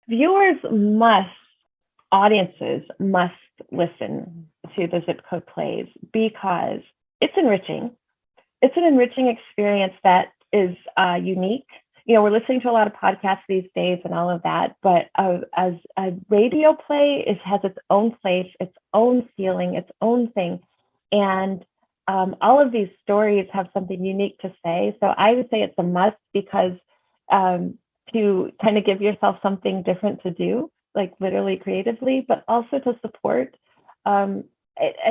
Viewers must, audiences must listen to the zip code plays because it's enriching. It's an enriching experience that is unique. You know, we're listening to a lot of podcasts these days and all of that, but as a radio play, it has its own place, its own feeling, its own thing. And all of these stories have something unique to say. So I would say it's a must because to kind of give yourself something different to do, like literally creatively, but also to support. I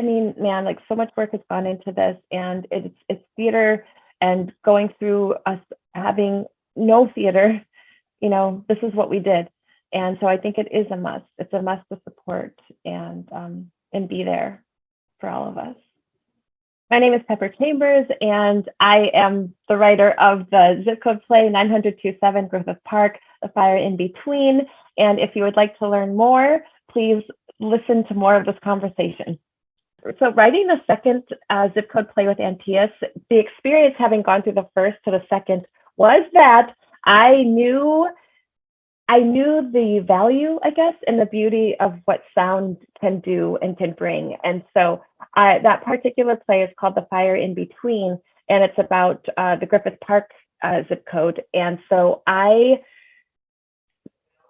mean, man, like so much work has gone into this, and it's theater, and going through us having no theater, you know, this is what we did, and so I think it is a must. It's a must to support and be there for all of us. My name is Peppur Chambers, and I am the writer of the zip code play 90027 Griffith Park, The Fire in Between. And if you would like to learn more, please listen to more of this conversation. So writing the second zip code play with Antaeus, the experience having gone through the first to the second was that I knew the value, I guess, and the beauty of what sound can do and can bring. And so that particular play is called The Fire in Between, and it's about the Griffith Park zip code. And so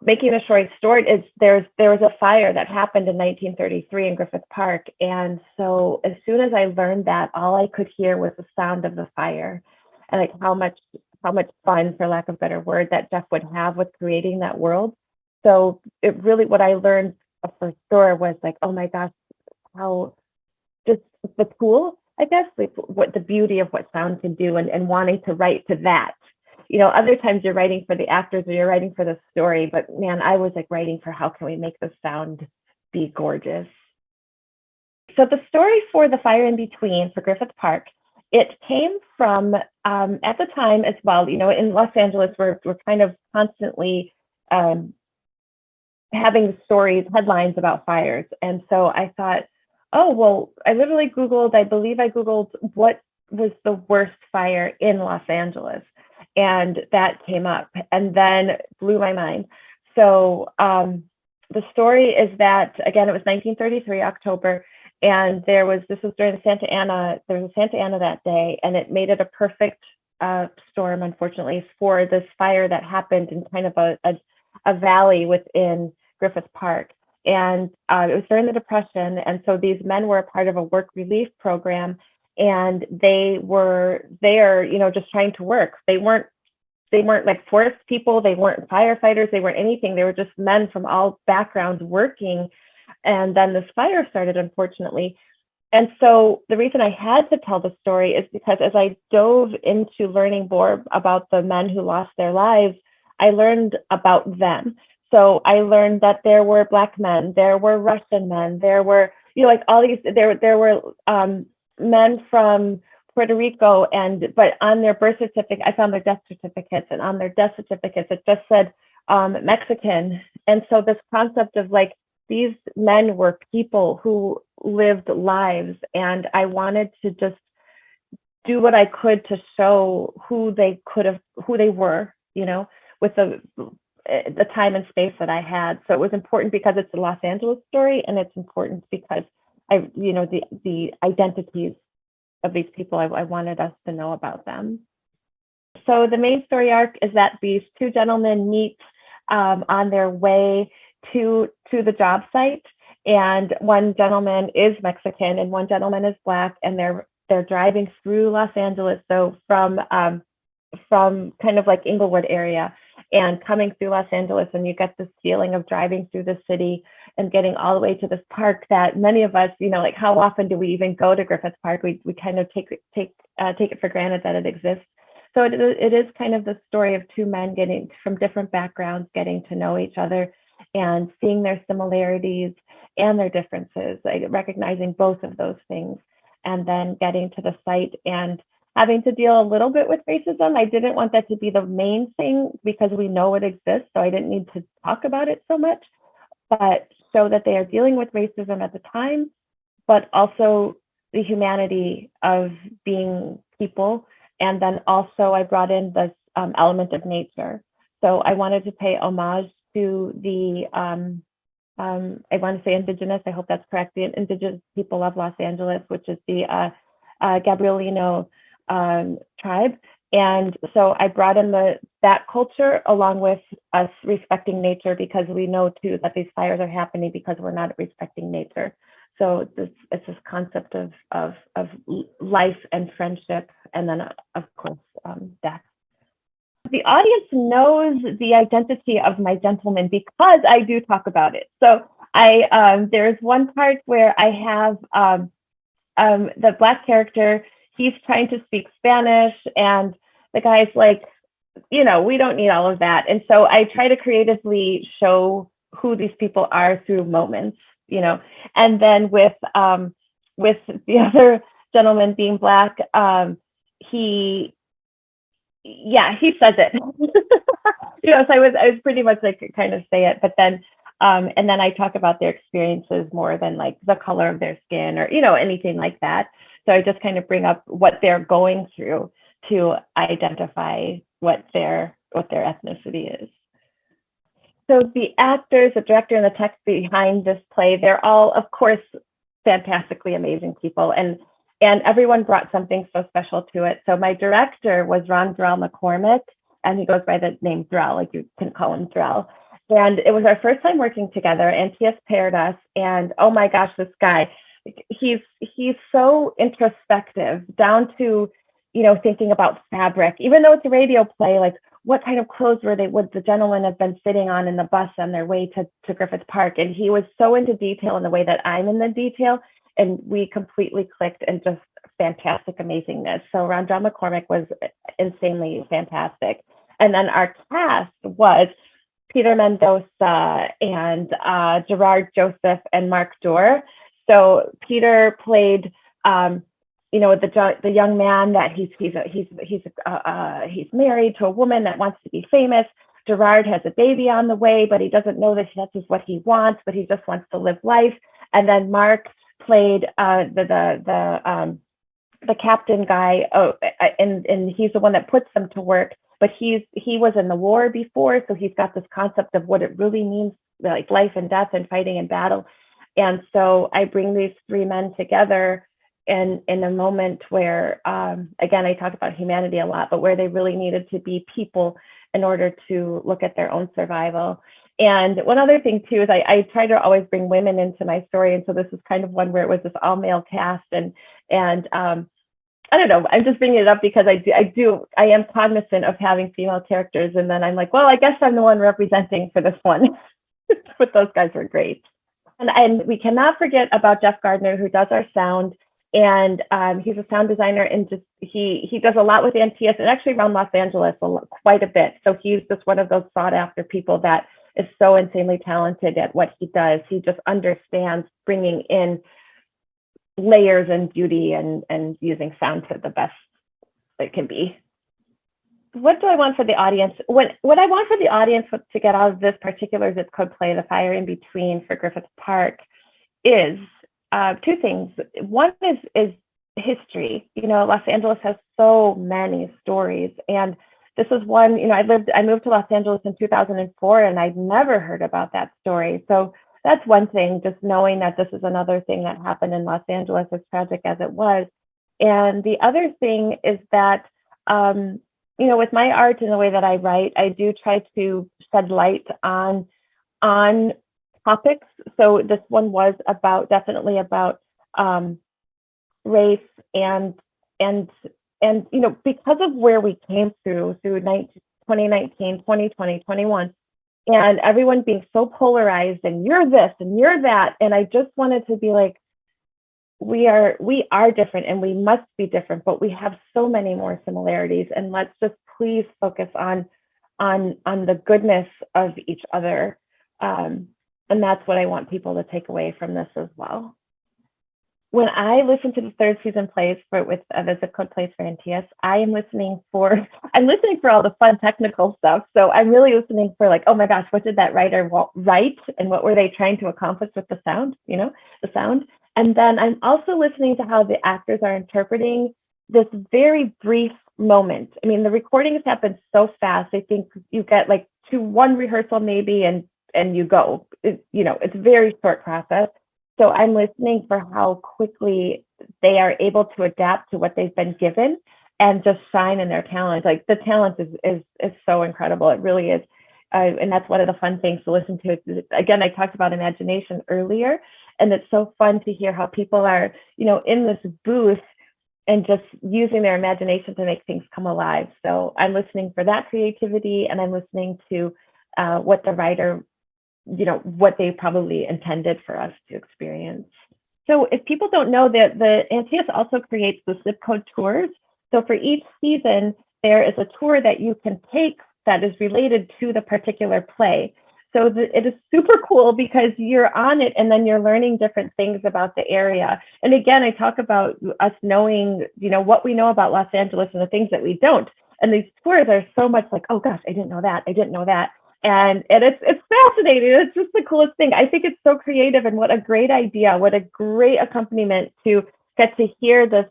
making a short story, is there was a fire that happened in 1933 in Griffith Park. And so as soon as I learned that, all I could hear was the sound of the fire, and like how much fun, for lack of a better word, that Jeff would have with creating that world. So it really, what I learned for sure was like, oh my gosh, how just the tool, I guess, like what the beauty of what sound can do, and wanting to write to that. You know, other times you're writing for the actors or you're writing for the story, but man, I was like writing for how can we make the sound be gorgeous. So the story for The Fire in Between for Griffith Park, it came from at the time as well. You know, in Los Angeles, we're kind of constantly having stories, headlines about fires, and so I thought, oh well, I literally Googled. I believe I Googled what was the worst fire in Los Angeles, and that came up, and then blew my mind. So the story is that, again, it was 1933 October, and this was during Santa Ana. There was a Santa Ana that day, and it made it a perfect storm, unfortunately, for this fire that happened in kind of a valley within Griffith Park. And it was during the Depression, and so these men were a part of a work relief program, and they were there, you know, just trying to work. They weren't like forest people, they weren't firefighters, they weren't anything. They were just men from all backgrounds working. And then this fire started, unfortunately. And so the reason I had to tell the story is because as I dove into learning more about the men who lost their lives, I learned about them. So I learned that there were Black men, there were Russian men, there were, you know, like all these, there were men from Puerto Rico, but on their birth certificate, I found their death certificates, and on their death certificates, it just said Mexican. And so this concept of like, these men were people who lived lives, and I wanted to just do what I could to show who they were, you know, with the time and space that I had. So it was important because it's a Los Angeles story, and it's important because you know, the identities of these people, I wanted us to know about them. So the main story arc is that these two gentlemen meet on their way to the job site, and one gentleman is Mexican and one gentleman is Black, and they're driving through Los Angeles, so from kind of like Inglewood area, and coming through Los Angeles, and you get this feeling of driving through the city and getting all the way to this park that many of us, you know, like how often do we even go to Griffith Park? We kind of take it for granted that it exists. So it is kind of the story of two men getting from different backgrounds, getting to know each other and seeing their similarities and their differences, like recognizing both of those things, and then getting to the site and having to deal a little bit with racism. I didn't want that to be the main thing because we know it exists, so I didn't need to talk about it so much, but show that they are dealing with racism at the time, but also the humanity of being people. And then also I brought in this element of nature. So I wanted to pay homage to the, I want to say indigenous, I hope that's correct, the indigenous people of Los Angeles, which is the Gabrielino tribe. And so I brought in that culture along with us respecting nature, because we know too that these fires are happening because we're not respecting nature. So it's this concept of life and friendship, and then of course death. The audience knows the identity of my gentleman because I do talk about it. So there's one part where I have the Black character. He's trying to speak Spanish, and the guy's like, we don't need all of that. And so I try to creatively show who these people are through moments, and then with the other gentleman being Black, he says it. So I was pretty much like kind of say it, but then and then I talk about their experiences more than like the color of their skin or anything like that. So I just kind of bring up what they're going through to identify what their ethnicity is. So the actors, the director, and the text behind this play, they're all, of course, fantastically amazing people, and everyone brought something so special to it. So my director was Rondrell McCormick, and he goes by the name Drell, like you can call him Drell. And it was our first time working together. Antaeus paired us, and oh my gosh, this guy, he's so introspective, down to thinking about fabric. Even though it's a radio play, like what kind of clothes would the gentleman have been sitting on in the bus on their way to Griffith Park? And he was so into detail in the way that I'm in the detail, and we completely clicked, and just fantastic amazingness. So Rondrell McCormick was insanely fantastic. And then our cast was Peter Mendoza and Gerard Joseph and Mark Doerr. So Peter played, the young man that he's married to a woman that wants to be famous. Gerard has a baby on the way, but he doesn't know that that's just what he wants, but he just wants to live life. And then Mark played the captain guy, and he's the one that puts them to work. But he was in the war before, so he's got this concept of what it really means, like life and death and fighting in battle. And so I bring these three men together in a moment where, again, I talk about humanity a lot, but where they really needed to be people in order to look at their own survival. And one other thing too is I try to always bring women into my story, and so this is kind of one where it was this all male cast, and I don't know, I'm just bringing it up because I am cognizant of having female characters, and then I'm like, well, I guess I'm the one representing for this one. But those guys were great. And we cannot forget about Jeff Gardner, who does our sound, and he's a sound designer, and just he does a lot with Antaeus, and actually around Los Angeles quite a bit. So he's just one of those sought after people that is so insanely talented at what he does. He just understands bringing in layers and beauty and using sound to the best it can be. What do I want for the audience? What I want for the audience to get out of this particular zip code play, The Fire in Between for Griffith Park, is two things. One is history. Los Angeles has so many stories, and this is one. I moved to Los Angeles in 2004, and I'd never heard about that story. So that's one thing, just knowing that this is another thing that happened in Los Angeles, as tragic as it was. And the other thing is that, with my art and the way that I write, I do try to shed light on topics. So this one was definitely about race and because of where we came through 2019, 2020, 21, and everyone being so polarized, and you're this and you're that. And I just wanted to be like, we are different, and we must be different, but we have so many more similarities. And let's just please focus on the goodness of each other. And that's what I want people to take away from this as well. When I listen to the third season plays with the zip code plays for Antaeus, I'm listening for all the fun technical stuff. So I'm really listening for like, oh my gosh, what did that writer write, and what were they trying to accomplish with the sound, the sound. And then I'm also listening to how the actors are interpreting this very brief moment. I mean, the recordings happen so fast. I think you get like to one rehearsal maybe, and you go. It's a very short process. So I'm listening for how quickly they are able to adapt to what they've been given and just shine in their talent. Like the talent is so incredible. It really is. And that's one of the fun things to listen to. Again, I talked about imagination earlier, and it's so fun to hear how people are, in this booth and just using their imagination to make things come alive. So I'm listening for that creativity, and I'm listening to what the writer, what they probably intended for us to experience. So if people don't know that the Antaeus also creates the zip code tours. So for each season, there is a tour that you can take that is related to the particular play. So it is super cool because you're on it and then you're learning different things about the area. And again, I talk about us knowing, what we know about Los Angeles and the things that we don't. And these tours are so much like, oh gosh, I didn't know that. I didn't know that. And it's fascinating. It's just the coolest thing. I think it's so creative, and what a great idea, what a great accompaniment to get to hear this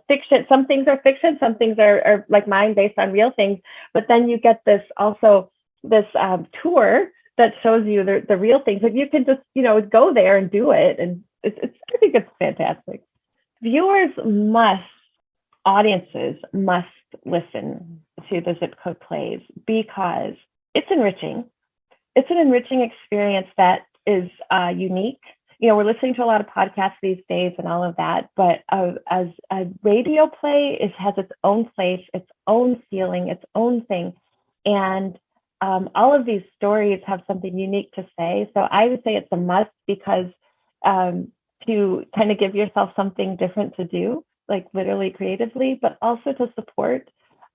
fiction. Some things are fiction, some things are like mine based on real things, but then you get this tour that shows you the real things. Like you can just, go there and do it. And I think it's fantastic. Audiences must listen to the zip code plays because it's enriching. It's an enriching experience that is unique. We're listening to a lot of podcasts these days and all of that, but as a radio play, it has its own place, its own feeling, its own thing. And all of these stories have something unique to say. So I would say it's a must because to kind of give yourself something different to do, like literally creatively, but also to support.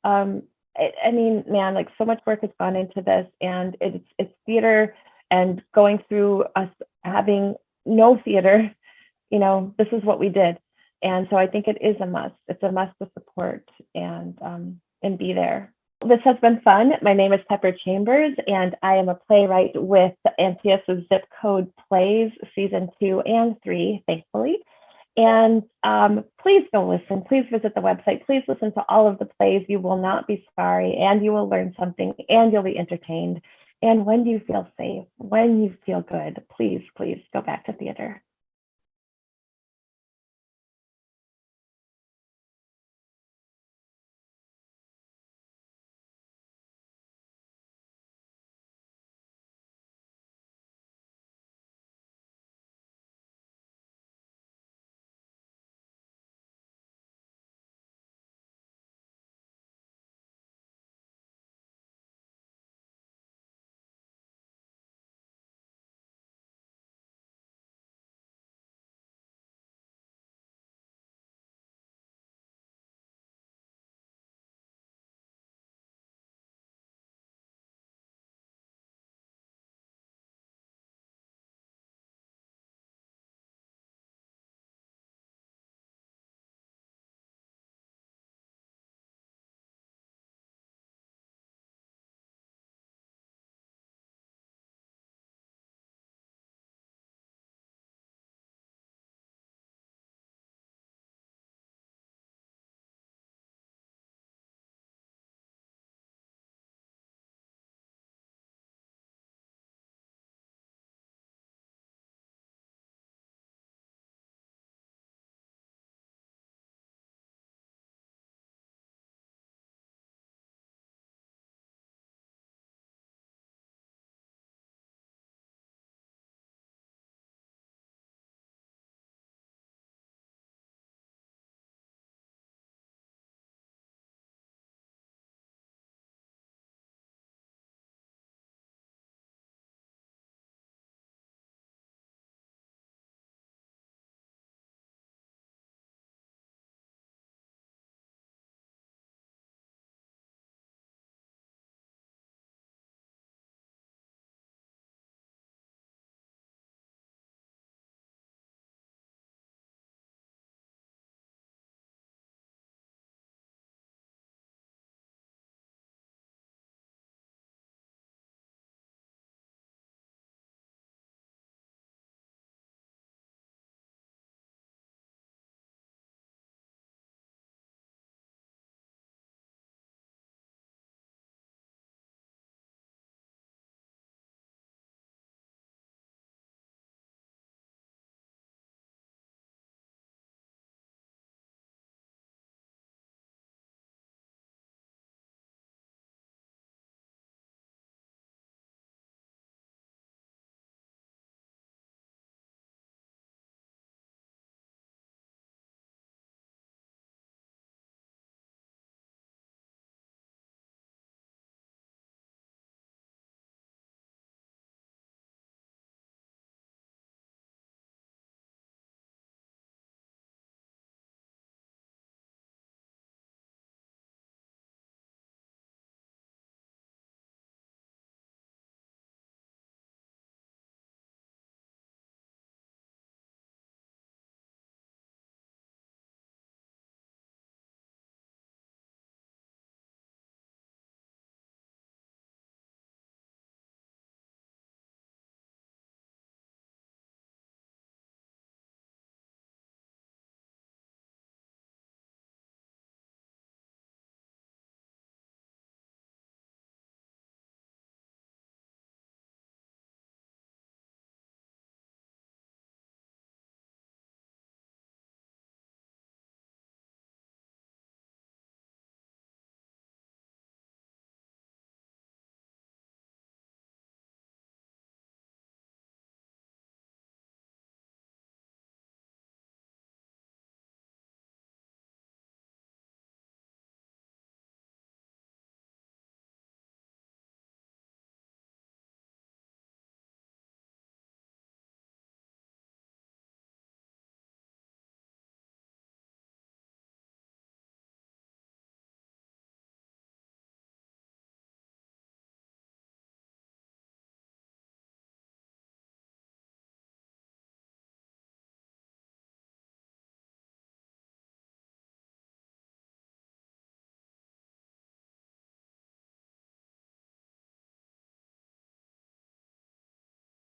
I mean, man, like so much work has gone into this, and it's theater, and going through us having no theater, this is what we did. And so I think it is a must. It's a must to support and be there. This has been fun. My name is Peppur Chambers, and I am a playwright with Antaeus' Zip Code Plays, season 2 and 3, thankfully. And please go listen. Please visit the website. Please listen to all of the plays. You will not be sorry, and you will learn something, and you'll be entertained. And when you feel safe, when you feel good, please, please go back to theater.